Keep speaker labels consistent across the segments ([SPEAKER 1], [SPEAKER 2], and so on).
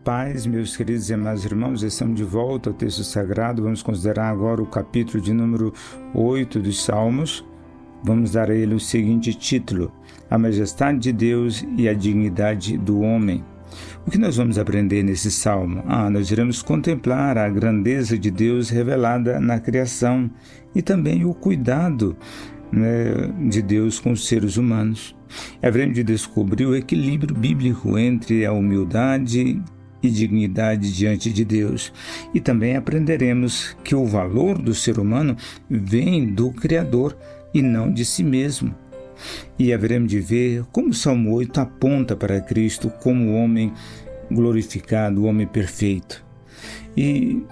[SPEAKER 1] Paz, meus queridos e amados irmãos, estamos de volta ao texto sagrado. Vamos considerar agora o capítulo de número 8 dos Salmos. Vamos dar a ele o seguinte título: A Majestade de Deus e a Dignidade do Homem. O que nós vamos aprender nesse salmo? Nós iremos contemplar a grandeza de Deus revelada na criação e também o cuidado de Deus com os seres humanos. Haveremos de descobrir o equilíbrio bíblico entre a humildade e dignidade diante de Deus. E também aprenderemos que o valor do ser humano vem do Criador e não de si mesmo. E haveremos de ver como o Salmo 8 aponta para Cristo como o homem glorificado, o homem perfeito. E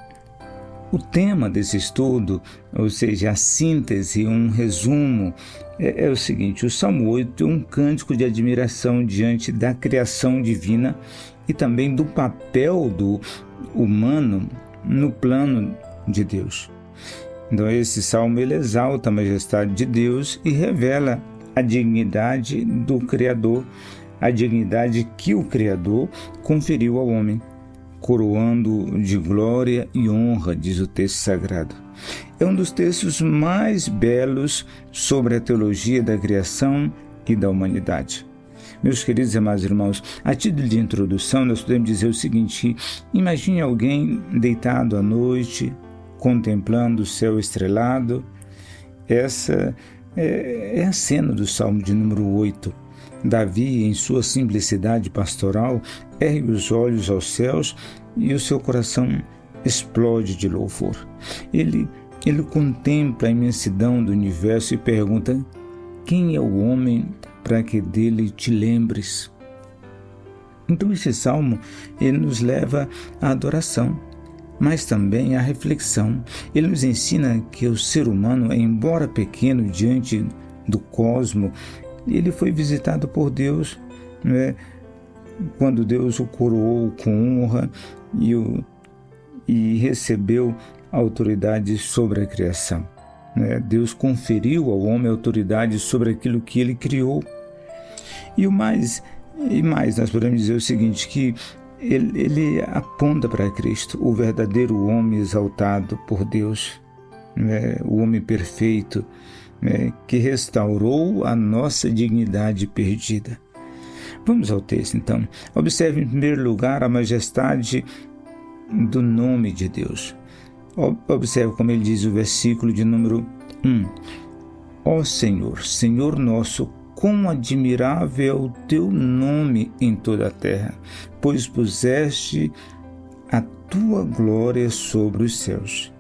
[SPEAKER 1] o tema desse estudo, ou seja, a síntese, um resumo, é o seguinte: o Salmo 8 é um cântico de admiração diante da criação divina e também do papel do humano no plano de Deus. Então esse salmo ele exalta a majestade de Deus e revela a dignidade do Criador, a dignidade que o Criador conferiu ao homem, coroando de glória e honra, diz o texto sagrado. É um dos textos mais belos sobre a teologia da criação e da humanidade. Meus queridos e amados irmãos, a título de introdução, nós podemos dizer o seguinte: imagine alguém deitado à noite, contemplando o céu estrelado. Essa é a cena do Salmo de número 8. Davi, em sua simplicidade pastoral, ergue os olhos aos céus e o seu coração explode de louvor. Ele contempla a imensidão do universo e pergunta: quem é o homem para que dele te lembres? Então esse salmo ele nos leva à adoração, mas também à reflexão. Ele nos ensina que o ser humano, embora pequeno diante do cosmos, ele foi visitado por Deus, quando Deus o coroou com honra e recebeu autoridade sobre a criação. Deus conferiu ao homem autoridade sobre aquilo que ele criou. E mais, nós podemos dizer o seguinte, que ele aponta para Cristo, o verdadeiro homem exaltado por Deus, o homem perfeito, que restaurou a nossa dignidade perdida. Vamos ao texto, então. Observe, em primeiro lugar, a majestade do nome de Deus. Observe como ele diz o versículo de número 1. Ó Senhor, Senhor nosso, quão admirável é o teu nome em toda a terra, pois puseste a tua glória sobre os céus.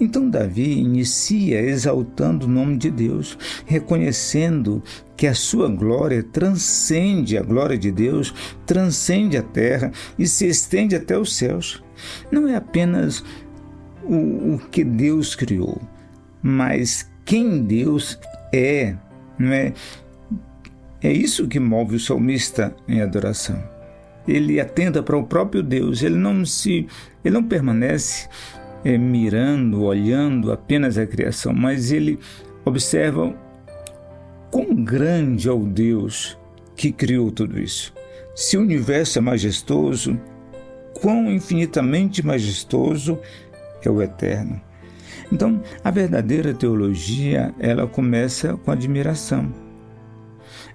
[SPEAKER 1] Então Davi inicia exaltando o nome de Deus, reconhecendo que a sua glória transcende a glória de Deus, transcende a terra e se estende até os céus. Não é apenas o que Deus criou, mas quem Deus é, não é? É isso que move o salmista em adoração. Ele atenta para o próprio Deus, ele não permanece mirando, olhando apenas a criação, mas ele observa quão grande é o Deus que criou tudo isso. Se o universo é majestoso, quão infinitamente majestoso é o Eterno. Então, a verdadeira teologia, ela começa com admiração.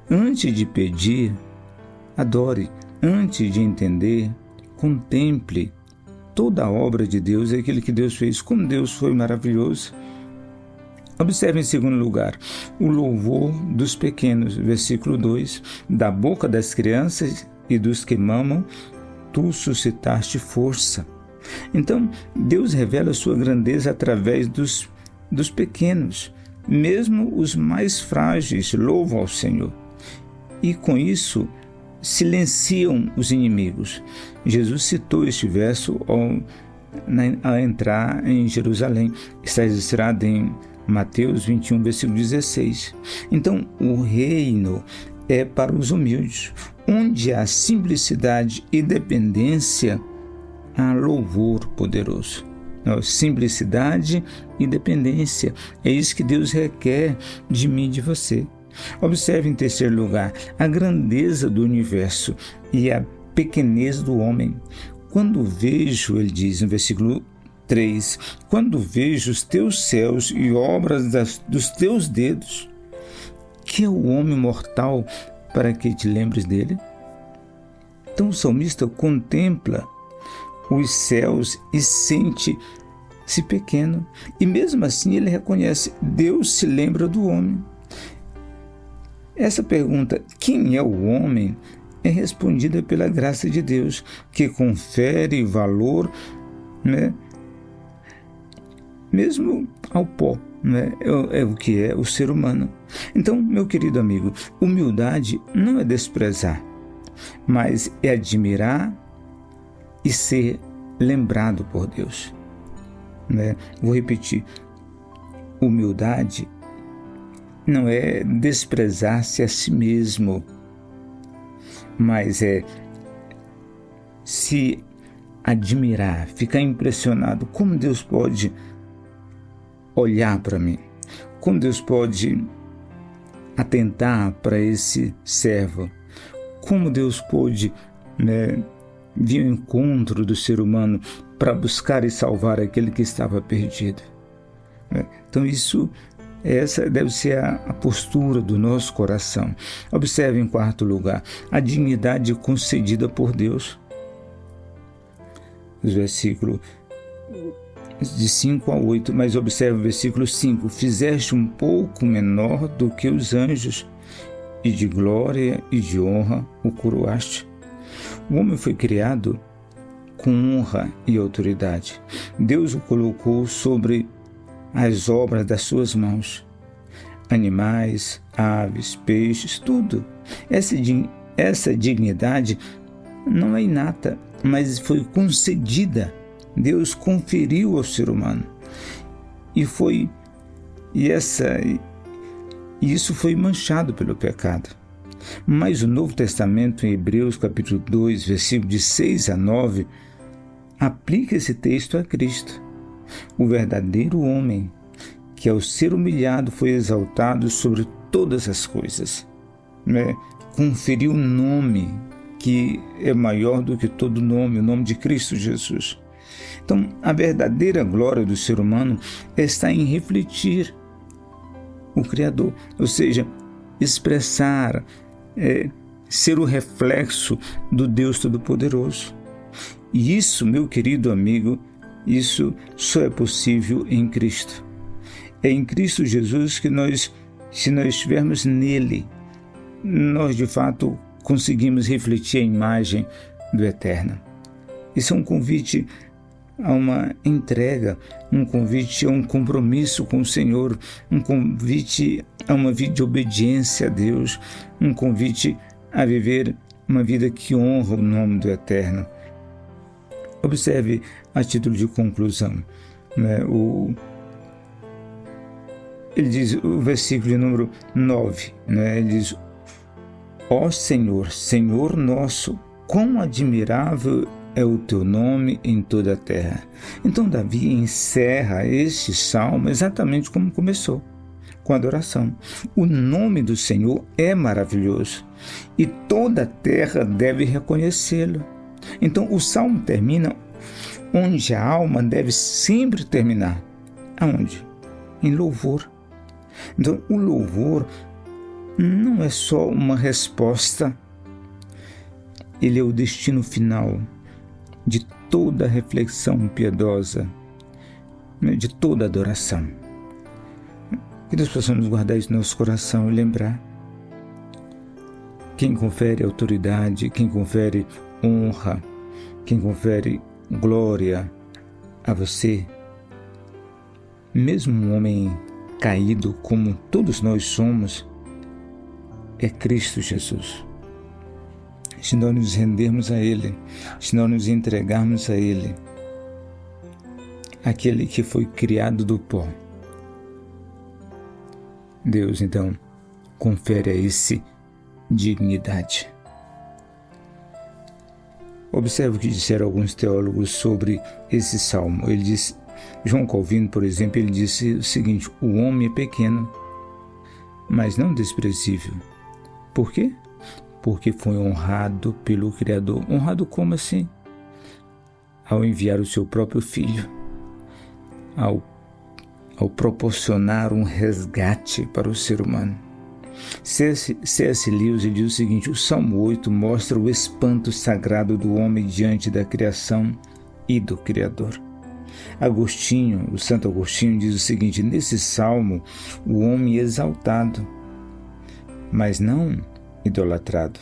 [SPEAKER 1] Antes de pedir, adore. Antes de entender, contemple toda a obra de Deus, aquilo que Deus fez, como Deus foi maravilhoso. Observe em segundo lugar, o louvor dos pequenos, versículo 2, da boca das crianças e dos que mamam, tu suscitaste força. Então, Deus revela a sua grandeza através dos pequenos, mesmo os mais frágeis louvam ao Senhor. E com isso, silenciam os inimigos. Jesus citou este verso ao entrar em Jerusalém. Está registrado em Mateus 21, versículo 16. Então, o reino é para os humildes, onde há simplicidade e dependência, há louvor poderoso. Simplicidade e dependência, é isso que Deus requer de mim e de você. Observe em terceiro lugar a grandeza do universo e a pequenez do homem. Quando vejo, ele diz no versículo 3, quando vejo os teus céus e obras dos teus dedos, que é o homem mortal para que te lembres dele? Então o salmista contempla os céus e sente-se pequeno. E mesmo assim ele reconhece, Deus se lembra do homem. Essa pergunta, quem é o homem, é respondida pela graça de Deus, que confere valor, mesmo ao pó, é o que é o ser humano. Então, meu querido amigo, humildade não é desprezar, mas é admirar e ser lembrado por Deus. Vou repetir, humildade não é desprezar-se a si mesmo, mas é se admirar, ficar impressionado. Como Deus pode olhar para mim? Como Deus pode atentar para esse servo? Como Deus pode vir ao encontro do ser humano para buscar e salvar aquele que estava perdido? Então essa deve ser a postura do nosso coração. Observe, em quarto lugar, a dignidade concedida por Deus. Os versículos de 5 a 8, mas observe o versículo 5. Fizeste um pouco menor do que os anjos, e de glória e de honra o coroaste. O homem foi criado com honra e autoridade. Deus o colocou sobre as obras das suas mãos. Animais, aves, peixes, tudo. Essa dignidade não é inata, mas foi concedida. Deus conferiu ao ser humano. Isso foi manchado pelo pecado. Mas o Novo Testamento, em Hebreus capítulo 2, versículos de 6 a 9, aplica esse texto a Cristo. O verdadeiro homem, que ao ser humilhado foi exaltado sobre todas as coisas, conferiu um nome que é maior do que todo nome, o nome de Cristo Jesus. Então, a verdadeira glória do ser humano está em refletir o Criador, ou seja, expressar, ser o reflexo do Deus Todo-Poderoso. E isso, meu querido amigo, isso só é possível em Cristo. É em Cristo Jesus que se nós estivermos nele, nós de fato conseguimos refletir a imagem do Eterno. Isso é um convite a uma entrega, um convite a um compromisso com o Senhor, um convite a uma vida de obediência a Deus, um convite a viver uma vida que honra o nome do Eterno. Observe a título de conclusão, ele diz, o versículo número 9, ele diz: ó Senhor, Senhor nosso, quão admirável é o teu nome em toda a terra. Então Davi encerra este salmo exatamente como começou, com adoração. O nome do Senhor é maravilhoso e toda a terra deve reconhecê-lo. Então o salmo termina onde a alma deve sempre terminar. Aonde? Em louvor. Então o louvor não é só uma resposta, ele é o destino final de toda reflexão piedosa, de toda adoração. Que nós possamos guardar isso no nosso coração e lembrar: quem confere autoridade, quem confere honra, quem confere glória a você, mesmo um homem caído como todos nós somos, é Cristo Jesus. Se nós nos rendermos a Ele, se nós nos entregarmos a Ele, aquele que foi criado do pó, Deus então confere a esse dignidade. Observe o que disseram alguns teólogos sobre esse salmo. Ele diz, João Calvino, por exemplo, ele disse o seguinte: o homem é pequeno, mas não desprezível. Por quê? Porque foi honrado pelo Criador. Honrado como assim? ao enviar o seu próprio Filho, ao proporcionar um resgate para o ser humano. C.S. Lewis diz o seguinte: o Salmo 8 mostra o espanto sagrado do homem diante da criação e do Criador. O Santo Agostinho diz o seguinte: nesse salmo, o homem é exaltado, mas não idolatrado,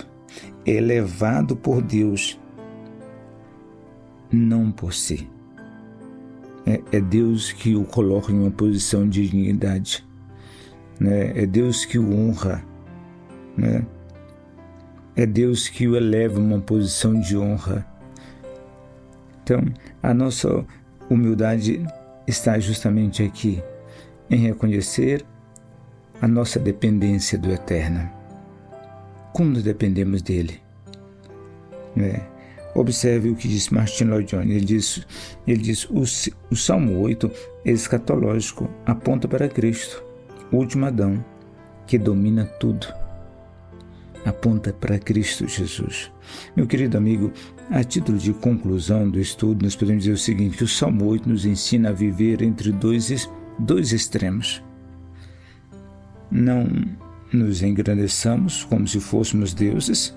[SPEAKER 1] é elevado por Deus, não por si. É Deus que o coloca em uma posição de dignidade, né? É Deus que o honra, né? É Deus que o eleva a uma posição de honra. Então, a nossa humildade está justamente aqui, em reconhecer a nossa dependência do Eterno. Como nos dependemos dele, né? Observe o que diz Martin Lloyd-Jones. Ele diz o Salmo 8 é escatológico, aponta para Cristo, o último Adão, que domina tudo. Aponta para Cristo Jesus. Meu querido amigo, a título de conclusão do estudo, nós podemos dizer o seguinte: que o Salmo 8 nos ensina a viver entre dois extremos. Não nos engrandeçamos como se fôssemos deuses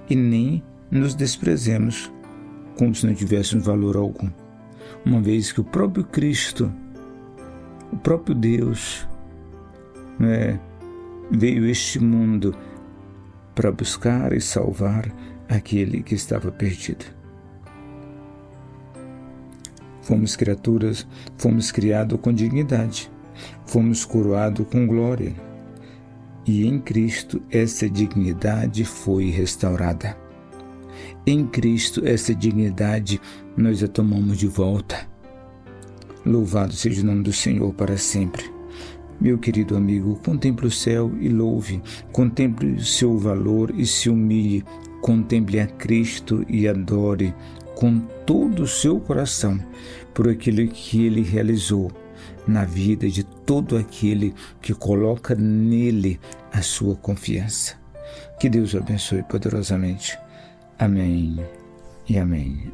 [SPEAKER 1] e nem nos desprezemos como se não tivéssemos valor algum, uma vez que o próprio Cristo, o próprio Deus, veio a este mundo para buscar e salvar aquele que estava perdido. Fomos criados com dignidade, fomos coroados com glória, e em Cristo essa dignidade foi restaurada. Em Cristo, essa dignidade nós a tomamos de volta. Louvado seja o nome do Senhor para sempre. Meu querido amigo, contemple o céu e louve. Contemple o seu valor e se humilhe. Contemple a Cristo e adore com todo o seu coração por aquilo que Ele realizou na vida de todo aquele que coloca nele a sua confiança. Que Deus o abençoe poderosamente. Amém e amém.